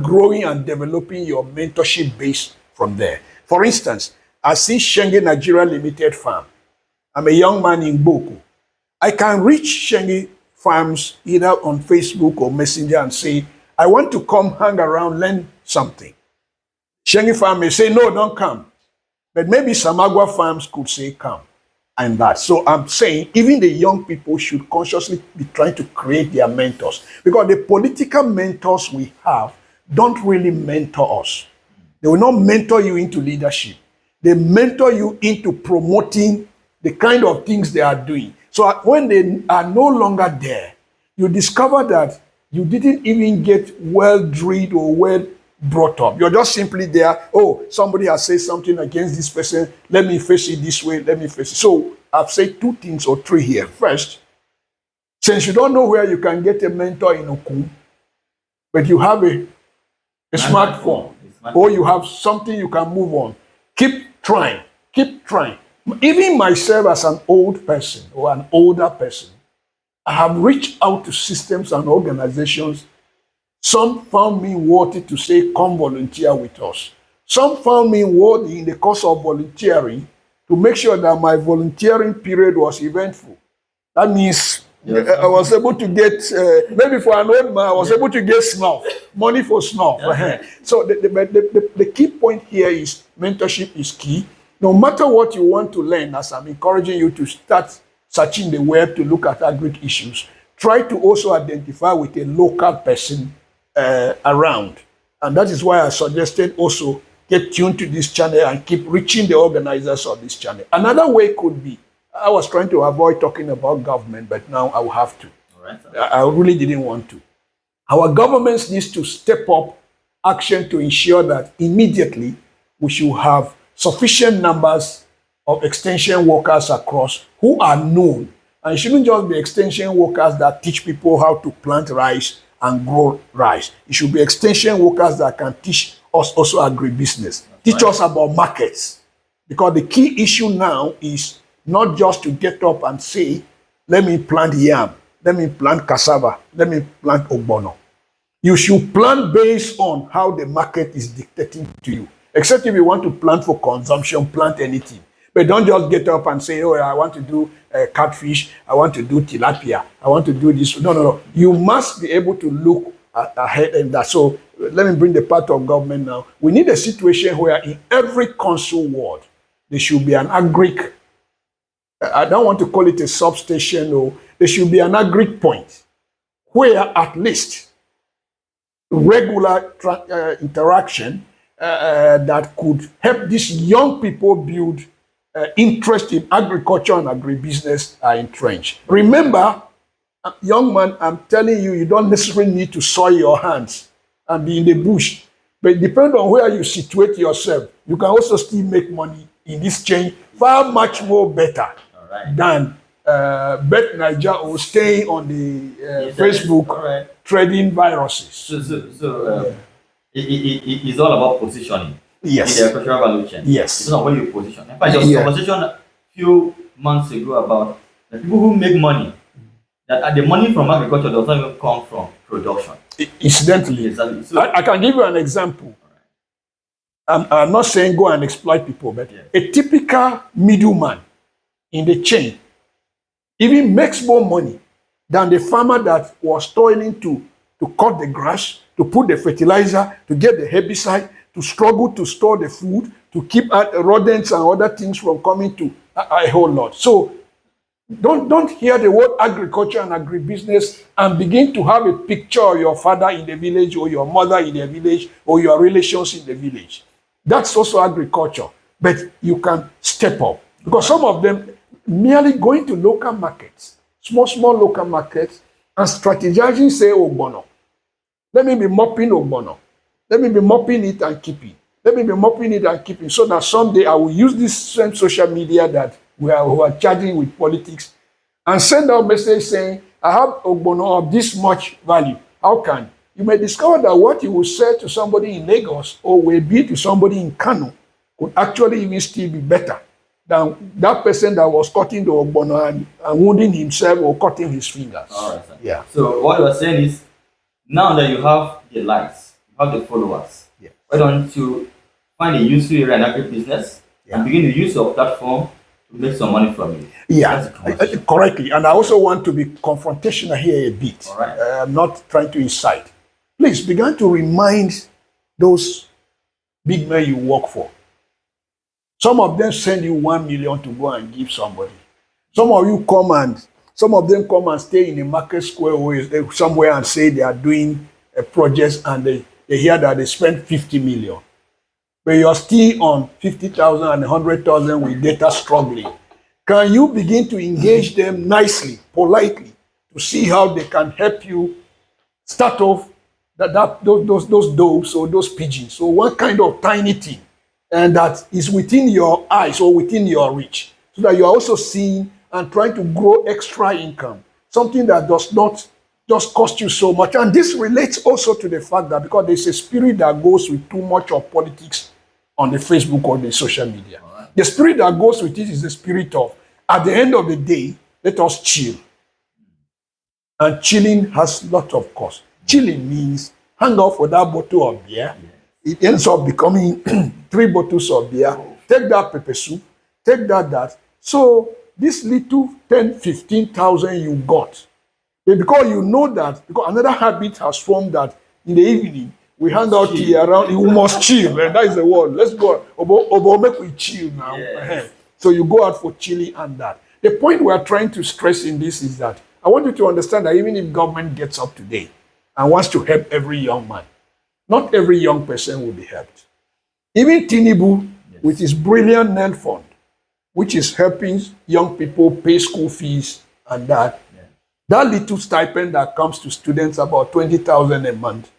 growing and developing your mentorship base from there. For instance, I see Shenge Nigeria Limited Farm. I'm a young man in Boku. I can reach Shenge Farms either on Facebook or Messenger and say, I want to come hang around, learn something. Shenge Farm may say, no, don't come. But maybe Samagwa Farms could say, come. And that. So I'm saying even the young people should consciously be trying to create their mentors. Because the political mentors we have don't really mentor us. They will not mentor you into leadership. They mentor you into promoting the kind of things they are doing. So when they are no longer there, you discover that you didn't even get well drilled or well brought up. You're just simply there. Oh, somebody has said something against this person. Let me face it this way. Let me face it. So I've said 2 things or 3 here. First, since you don't know where you can get a mentor in Oku, but you have a smartphone, or you have something you can move on, keep trying. Keep trying. Even myself as an old person or an older person, I have reached out to systems and organizations. Some found me worthy to say, come volunteer with us. Some found me worthy in the course of volunteering to make sure that my volunteering period was eventful. That means I was able to get, maybe for an old man, I was able to get snuff, money for snuff. So the key point here is mentorship is key. No matter what you want to learn, as I'm encouraging you to start searching the web to look at agri issues, try to also identify with a local person around. And that is why I suggested also get tuned to this channel and keep reaching the organizers of this channel. Another way could be, I was trying to avoid talking about government, but now I will have to. All right, I really didn't want to. Our governments needs to step up action to ensure that immediately we should have sufficient numbers of extension workers across who are known. And it shouldn't just be extension workers that teach people how to plant rice and grow rice. It should be extension workers that can teach us also agribusiness, teach us about markets. Because the key issue now is not just to get up and say, let me plant yam, let me plant cassava, let me plant ogbono. You should plant based on how the market is dictating to you. Except if you want to plant for consumption, plant anything. But don't just get up and say, oh, I want to do catfish, I want to do tilapia, I want to do this. No. You must be able to look ahead in that. So let me bring the part of government now. We need a situation where in every council ward, there should be an agric, I don't want to call it a substation, or there should be an agric point where at least regular interaction that could help these young people build interest in agriculture and agribusiness are entrenched. Remember, young man, I'm telling you, you don't necessarily need to soil your hands and be in the bush. But depending on where you situate yourself, you can also still make money in this chain far much more better than Bet Niger or staying on the Facebook trading viruses. So it's all about positioning. Yes. In the agricultural value chain. Yes. It's not where you position. In fact, there was a conversation a few months ago about the people who make money, that the money from agriculture does not even come from production. Incidentally, Exactly. So, I can give you an example. I'm not saying go and exploit people, but a typical middleman in the chain even makes more money than the farmer that was toiling to cut the grass, to put the fertilizer, to get the herbicide, to struggle to store the food, to keep rodents and other things from coming to a whole lot. So don't hear the word agriculture and agribusiness and begin to have a picture of your father in the village or your mother in the village or your relations in the village. That's also agriculture, but you can step up. Because some of them merely going to local markets, small local markets, and strategizing, say, Ogbono. Let me be mopping Ogbono. Let me be mopping it and keeping. Let me be mopping it and keeping, so that someday I will use this same social media that we are charging with politics and send out message saying, I have Ogbono of this much value. How can? You may discover that what you will sell to somebody in Lagos or will be to somebody in Kano could actually even still be better than that person that was cutting the Ogbono and wounding himself or cutting his fingers. all right, sir. Yeah. So what you are saying is, now that you have the lights, you have the followers. Yeah. Why don't you find a useful area in agribusiness and begin to use your platform to make some money from it? Yeah, correctly. And I also want to be confrontational here a bit. All right. I'm not trying to incite. Please begin to remind those big men you work for. Some of them send you 1 million to go and give somebody. Some of them come and stay in a market square or somewhere and say they are doing a project and they hear that they spent 50 million. But you're still on 50,000 and 100,000 with data struggling. Can you begin to engage them nicely, politely, to see how they can help you start off those doves or those pigeons? So one kind of tiny thing, and that is within your eyes or within your reach, so that you are also seeing and trying to grow extra income, something that does not just cost you so much. And this relates also to the fact that because there's a spirit that goes with too much of politics on the Facebook or the social media. Right. The spirit that goes with it is the spirit of, at the end of the day, let us chill. And chilling has a lot of cost. Chilling means hang out for that bottle of beer. It ends up becoming 3 bottles of beer. Take that pepper soup, take that. So this little 10, 15,000 you got, because you know that, because another habit has formed that in the evening, we hang out here around, you must chill, and that is the word. Let's go, Obo, make we chill now. Yes. So you go out for chilling and that. The point we are trying to stress in this is that I want you to understand that even if government gets up today and wants to help every young man, not every young person will be helped. Even Tinubu, with his brilliant NEL fund, which is helping young people pay school fees and that, that little stipend that comes to students, about 20,000 a month,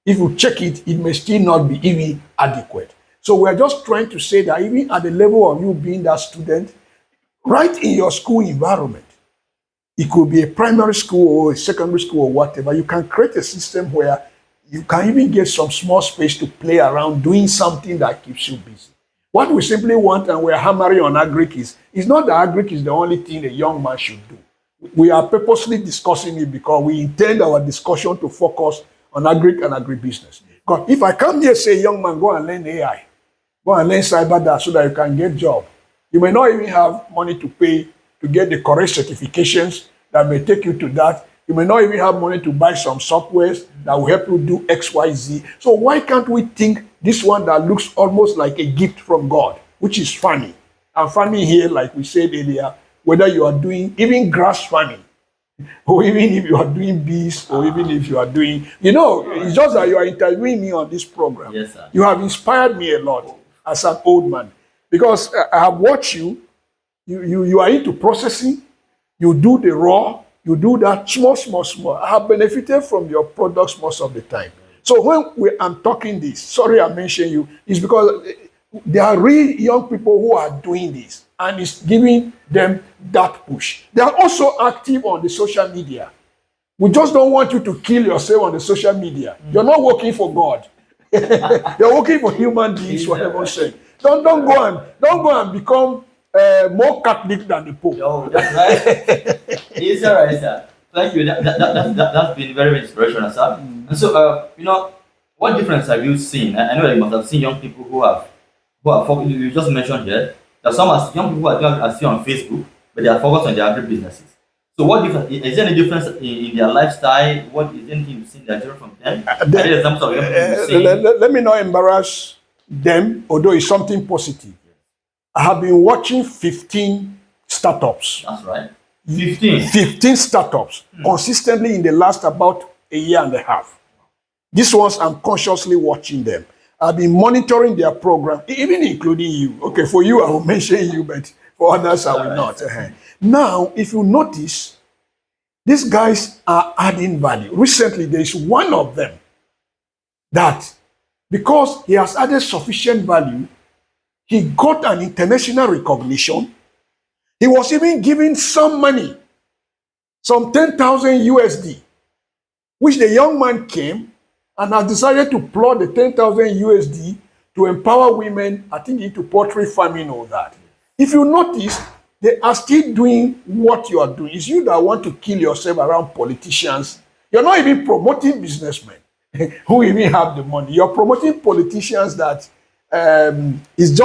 if you check it, it may still not be even adequate. So we're just trying to say that even at the level of you being that student, right in your school environment, it could be a primary school or a secondary school or whatever, you can create a system where you can even get some small space to play around doing something that keeps you busy. What we simply want, and we're hammering on agric, is not that agric is the only thing a young man should do. We are purposely discussing it because we intend our discussion to focus on agric and agribusiness. Because if I come here and say, young man, go and learn AI, go and learn cyber that so that you can get a job, you may not even have money to pay to get the correct certifications that may take you to that. You may not even have money to buy some softwares that will help you do X, Y, Z. So why can't we think this one that looks almost like a gift from God, which is farming? And farming here, like we said earlier, whether you are doing even grass farming, or even if you are doing bees, or even if you are doing, it's just that you are interviewing me on this program. Yes, sir. You have inspired me a lot as an old man, because I have watched you. You are into processing, you do the raw, you do that small. I have benefited from your products most of the time. So when I'm talking this, sorry I mentioned you, is because there are real young people who are doing this, and it's giving them that push. They are also active on the social media. We just don't want you to kill yourself on the social media. You're not working for God. You're working for human beings, for heaven's sake. Don't go and become more Catholic than the Pope. Oh, that's right. It's all right, sir. Thank you. That's been very inspirational, sir. And so, what difference have you seen? I know that you must have seen young people who are focused. You just mentioned here that some young people are still on Facebook, but they are focused on their agri-businesses. So, what difference is there? Any difference in their lifestyle? What is anything you've seen that different from them? Let me not embarrass them, although it's something positive. I have been watching 15 startups. That's right. 15 startups consistently in the last about a year and a half. These ones, I'm consciously watching them. I've been monitoring their program, even including you. Okay, for you, I will mention you, but for others, I will not. Now, if you notice, these guys are adding value. Recently, there is one of them that, because he has added sufficient value, he got an international recognition. He was even given some money, some 10,000 USD, which the young man came and has decided to plot the 10,000 USD to empower women, I think, into poultry farming or that. If you notice, they are still doing what you are doing. It's you that want to kill yourself around politicians. You're not even promoting businessmen. who even have the money. You're promoting politicians that is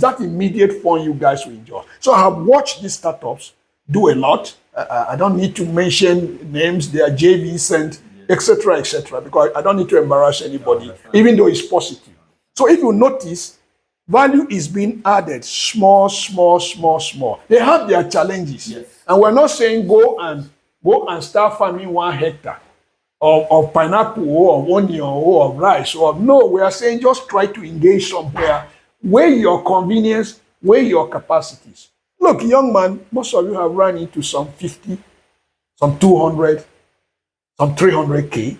that immediate fun you guys will enjoy. So I have watched these startups do a lot. I don't need to mention names, their JVs and etc., because I don't need to embarrass anybody, even though it's positive. So if you notice, value is being added small. They have their challenges. Yes. And we're not saying go and start farming 1 hectare of pineapple or of onion or of rice. Or no, we are saying just try to engage somewhere where your convenience, where your capacities. Look, young man, most of you have run into some 50, some 200, some 300K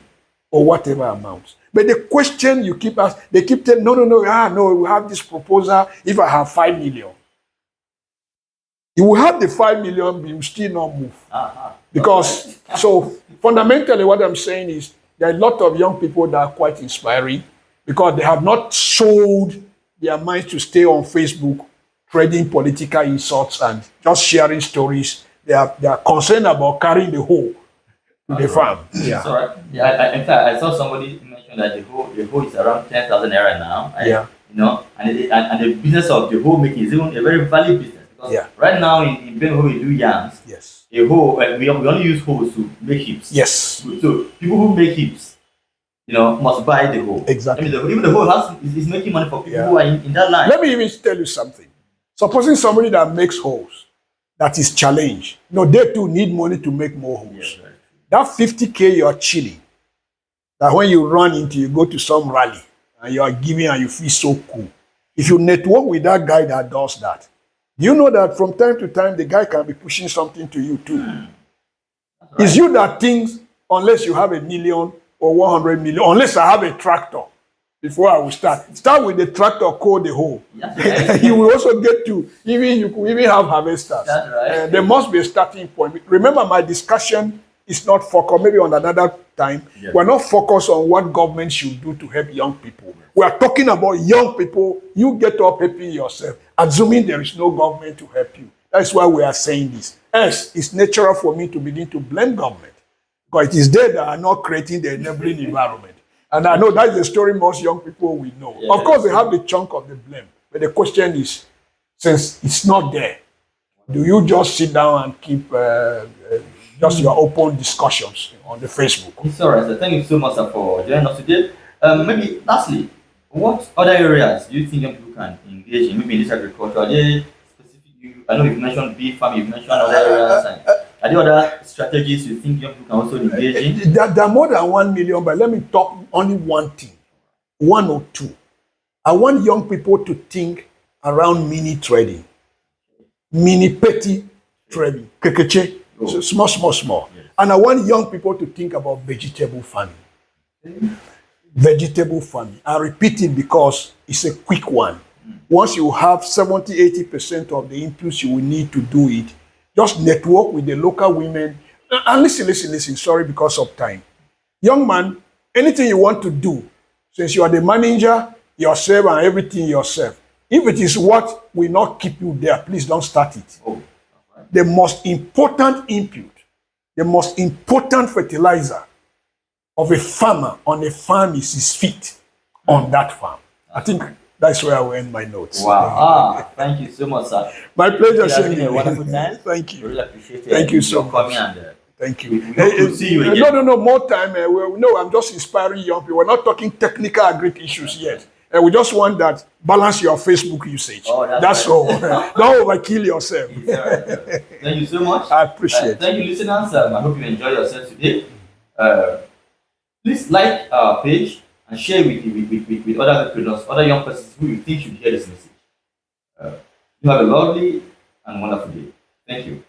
or whatever amounts. But the question you keep asking, they keep telling, no, we have this proposal if I have 5 million. You will have the 5 million, but you still not move. Because, so fundamentally what I'm saying is there are a lot of young people that are quite inspiring because they have not sold their minds to stay on Facebook trading political insults and just sharing stories. They are concerned about carrying the whole to the farm. Yeah. So, in fact, I saw somebody mention that the whole is around 10,000 naira now. Yeah. You know, and the business of the whole making is even a very valid business. Because right now in Bengal we do yams. Yes. A hoe, we only use hoes to make hips. Yes. So people who make hips, must buy the hoe. Exactly. I mean, even the hoe is making money for people who are in that line. Let me even tell you something. Supposing somebody that makes holes, that is challenged, they too need money to make more holes. Yes, right. That 50K you're chilling, that when you run into, you go to some rally and you are giving and you feel so cool. If you network with that guy that does that, do you know that from time to time, the guy can be pushing something to you too? Right. It's you that thinks, unless you have a million or 100 million, unless I have a tractor, before I will start with the tractor, call the hole. Right. You will also get to, you could even have harvesters. That's right. There must be a starting point. Remember, my discussion is not focused, maybe on another time. Yes. We're not focused on what government should do to help young people. We are talking about young people. You get up helping yourself, assuming there is no government to help you. That's why we are saying this. Yes, it's natural for me to begin to blame government, because it is they that are not creating the enabling environment. And I know that's the story most young people will know. Yeah, of course, they have the chunk of the blame. But the question is, since it's not there, do you just sit down and keep just your open discussions on the Facebook? It's all right, sir. Thank you so much, sir, for joining us today. Maybe lastly, what other areas do you think young people can engage in? Maybe in this agriculture, are there specific? I know you've mentioned bee farm, you've mentioned other areas. Are there other strategies you think young people can also engage in? There are more than 1 million, but let me talk only one thing, 1 or 2. I want young people to think around mini trading, mini petty trading, kekeche, so small. Yes. And I want young people to think about vegetable farming. Vegetable farming. I repeat it because it's a quick one. Once you have 70-80% of the inputs you will need to do it, just network with the local women. And listen, sorry because of time. Young man, anything you want to do, since you are the manager, yourself and everything yourself, if it is what will not keep you there, please don't start it. The most important input, the most important fertilizer of a farmer on a farm is his feet on that farm. I think that's where I will end my notes. Wow. Thank you so much, sir. My pleasure. It has been a wonderful time. Thank you. I really appreciate it. Thank you so much. Thank you. We hope to see you again. No, more time. No, I'm just inspiring young people. We're not talking technical agri issues yet. We just want that balance your Facebook usage. Oh, that's all. Don't overkill yourself. Right. Thank you so much. I appreciate it. Thank you, listeners. I hope you enjoy yourself today. Please like our page and share with other entrepreneurs, other young persons who you think should hear this message. You have a lovely and wonderful day. Thank you.